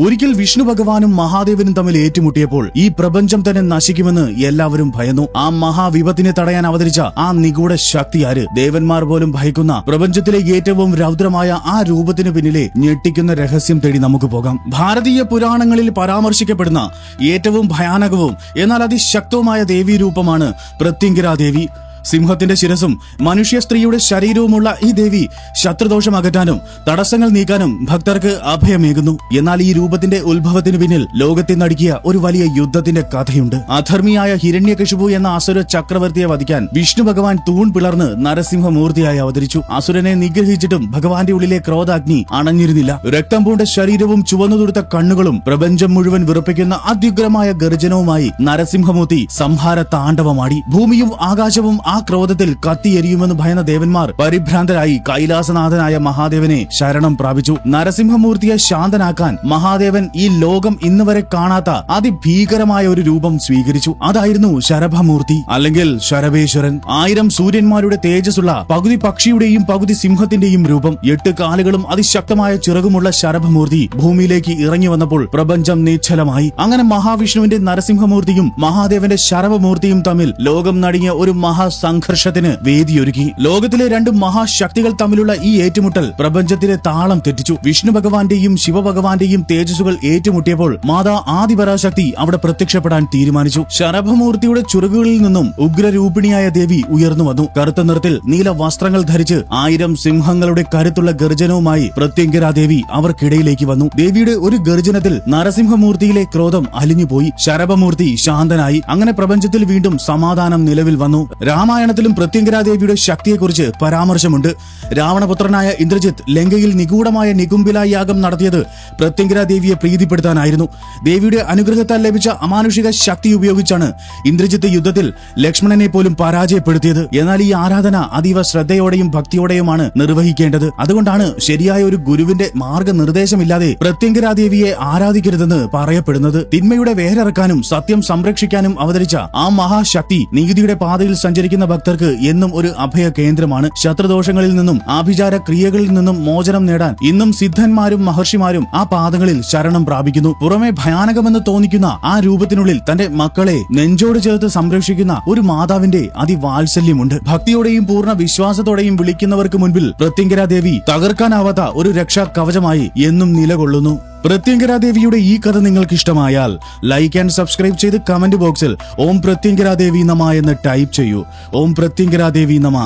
ഒരിക്കൽ വിഷ്ണു ഭഗവാനും മഹാദേവനും തമ്മിൽ ഏറ്റുമുട്ടിയപ്പോൾ ഈ പ്രപഞ്ചം തന്നെ നശിക്കുമെന്ന് എല്ലാവരും ഭയന്നു. ആ മഹാവിപത്തിനെ തടയാൻ അവതരിച്ച ആ നിഗൂഢ ശക്തി ആര്? ദേവന്മാർ പോലും ഭയക്കുന്ന പ്രപഞ്ചത്തിലെ ഏറ്റവും രൗദ്രമായ ആ രൂപത്തിന് പിന്നിലെ ഞെട്ടിക്കുന്ന രഹസ്യം തേടി നമുക്ക് പോകാം. ഭാരതീയ പുരാണങ്ങളിൽ പരാമർശിക്കപ്പെടുന്ന ഏറ്റവും ഭയാനകവും എന്നാൽ അതിശക്തവുമായ ദേവീരൂപമാണ് പ്രത്യംഗിരാ ദേവി. സിംഹത്തിന്റെ ശിരസും മനുഷ്യ സ്ത്രീയുടെ ശരീരവുമുള്ള ഈ ദേവി ശത്രുദോഷം അകറ്റാനും തടസ്സങ്ങൾ നീക്കാനും ഭക്തർക്ക് അഭയമേകുന്നു. എന്നാൽ ഈ രൂപത്തിന്റെ ഉത്ഭവത്തിന് പിന്നിൽ ലോകത്തെ നടുക്കിയ ഒരു വലിയ യുദ്ധത്തിന്റെ കഥയുണ്ട്. അധർമ്മിയായ ഹിരണ്യകശിപു എന്ന അസുര ചക്രവർത്തിയെ വധിക്കാൻ വിഷ്ണു ഭഗവാൻ തൂൺ പിളർന്ന് നരസിംഹമൂർത്തിയായി അവതരിച്ചു. അസുരനെ നിഗ്രഹിച്ചിട്ടും ഭഗവാന്റെ ഉള്ളിലെ ക്രോധാഗ്നി അണഞ്ഞിരുന്നില്ല. രക്തം പൂണ്ട ശരീരവും ചുവന്നു തുടുത്ത കണ്ണുകളും പ്രപഞ്ചം മുഴുവൻ വിറപ്പിക്കുന്ന അത്യുഗ്രമായ ഗർജനവുമായി നരസിംഹമൂർത്തി സംഹാര താണ്ഡവമാടി. ഭൂമിയും ആകാശവും ആ ക്രോധത്തിൽ കത്തിയെരിയുമെന്ന് ഭയന്ന ദേവന്മാർ പരിഭ്രാന്തരായി കൈലാസനാഥനായ മഹാദേവനെ ശരണം പ്രാപിച്ചു. നരസിംഹമൂർത്തിയെ ശാന്തനാക്കാൻ മഹാദേവൻ ഈ ലോകം ഇന്നുവരെ കാണാത്ത അതിഭീകരമായ ഒരു രൂപം സ്വീകരിച്ചു. അതായിരുന്നു ശരഭമൂർത്തി, അല്ലെങ്കിൽ ശരഭേശ്വരൻ. 1000 സൂര്യന്മാരുടെ തേജസ്സുള്ള പകുതി പക്ഷിയുടെയും പകുതി സിംഹത്തിന്റെയും രൂപം. 8 കാലുകളും അതിശക്തമായ ചിറകുമുള്ള ശരഭമൂർത്തി ഭൂമിയിലേക്ക് ഇറങ്ങി വന്നപ്പോൾ പ്രപഞ്ചം നിശ്ചലമായി. അങ്ങനെ മഹാവിഷ്ണുവിന്റെ നരസിംഹമൂർത്തിയും മഹാദേവന്റെ ശരഭമൂർത്തിയും തമ്മിൽ ലോകം നടുങ്ങിയ ഒരു സംഘർഷത്തിന് വേദിയൊരുക്കി. ലോകത്തിലെ 2 മഹാശക്തികൾ തമ്മിലുള്ള ഈ ഏറ്റുമുട്ടൽ പ്രപഞ്ചത്തിലെ താളം തെറ്റിച്ചു. വിഷ്ണു ഭഗവാന്റെയും ശിവഭഗവാന്റെയും തേജസ്സുകൾ ഏറ്റുമുട്ടിയപ്പോൾ മാതാ ആദിപരാശക്തി അവിടെ പ്രത്യക്ഷപ്പെടാൻ തീരുമാനിച്ചു. ശരഭമൂർത്തിയുടെ ചുറുകുകളിൽ നിന്നും ഉഗ്രരൂപിണിയായ ദേവി ഉയർന്നു വന്നു. കറുത്ത നിറത്തിൽ നീല വസ്ത്രങ്ങൾ ധരിച്ച് 1000 സിംഹങ്ങളുടെ കരുത്തുള്ള ഗർജനവുമായി പ്രത്യംഗിരാ ദേവി അവർക്കിടയിലേക്ക് വന്നു. ദേവിയുടെ ഒരു ഗർജനത്തിൽ നരസിംഹമൂർത്തിയിലെ ക്രോധം അലിഞ്ഞുപോയി. ശരഭമൂർത്തി ശാന്തനായി. അങ്ങനെ പ്രപഞ്ചത്തിൽ വീണ്ടും സമാധാനം നിലവിൽ വന്നു. രാമായണത്തിലും പ്രത്യംഗിരാദേവിയുടെ ശക്തിയെക്കുറിച്ച് പരാമർശമുണ്ട്. രാവണപുത്രനായ ഇന്ദ്രജിത്ത് ലങ്കയിൽ നിഗൂഢമായ നികുംഭില യാഗം നടത്തിയത് പ്രത്യംഗിരാദേവിയെ പ്രീതിപ്പെടുത്താനായിരുന്നു. ദേവിയുടെ അനുഗ്രഹത്താൽ ലഭിച്ച അമാനുഷിക ശക്തി ഉപയോഗിച്ചാണ് ഇന്ദ്രജിത്ത് യുദ്ധത്തിൽ ലക്ഷ്മണനെ പോലും പരാജയപ്പെടുത്തിയത്. എന്നാൽ ഈ ആരാധന അതീവ ശ്രദ്ധയോടെയും ഭക്തിയോടെയുമാണ് നിർവഹിക്കേണ്ടത്. അതുകൊണ്ടാണ് ശരിയായ ഒരു ഗുരുവിന്റെ മാർഗനിർദ്ദേശമില്ലാതെ പ്രത്യംഗിരാദേവിയെ ആരാധിക്കരുതെന്ന് പറയപ്പെടുന്നത്. തിന്മയുടെ വേരറക്കാനും സത്യം സംരക്ഷിക്കാനും അവതരിച്ച ആ മഹാശക്തി നീതിയുടെ പാതയിൽ സഞ്ചരിക്കുന്ന ഭക്തർക്ക് എന്നും ഒരു അഭയ കേന്ദ്രമാണ്. ശത്രുദോഷങ്ങളിൽ നിന്നും ആഭിചാര ക്രിയകളിൽ നിന്നും മോചനം നേടാൻ ഇന്നും സിദ്ധന്മാരും മഹർഷിമാരും ആ പാദങ്ങളിൽ ശരണം പ്രാപിക്കുന്നു. പുറമെ ഭയാനകമെന്ന് തോന്നിക്കുന്ന ആ രൂപത്തിനുള്ളിൽ തന്റെ മക്കളെ നെഞ്ചോട് ചേർത്ത് സംരക്ഷിക്കുന്ന ഒരു മാതാവിന്റെ അതിവാത്സല്യമുണ്ട്. ഭക്തിയോടെയും പൂർണ്ണ വിശ്വാസത്തോടെയും വിളിക്കുന്നവർക്ക് മുൻപിൽ പ്രത്യംഗിരാ ദേവി തകർക്കാനാവാത്ത ഒരു രക്ഷാ കവചമായി എന്നും നിലകൊള്ളുന്നു. പ്രത്യംഗിരാ ദേവിയുടെ ഈ കഥ നിങ്ങൾക്ക് ഇഷ്ടമായാൽ ലൈക്ക് ആൻഡ് സബ്സ്ക്രൈബ് ചെയ്ത് കമന്റ് ബോക്സിൽ ഓം പ്രത്യംഗിരാ ദേവി നമ എന്ന് ടൈപ്പ് ചെയ്യൂ. ഓം പ്രത്യംഗിരാ ദേവി നമ.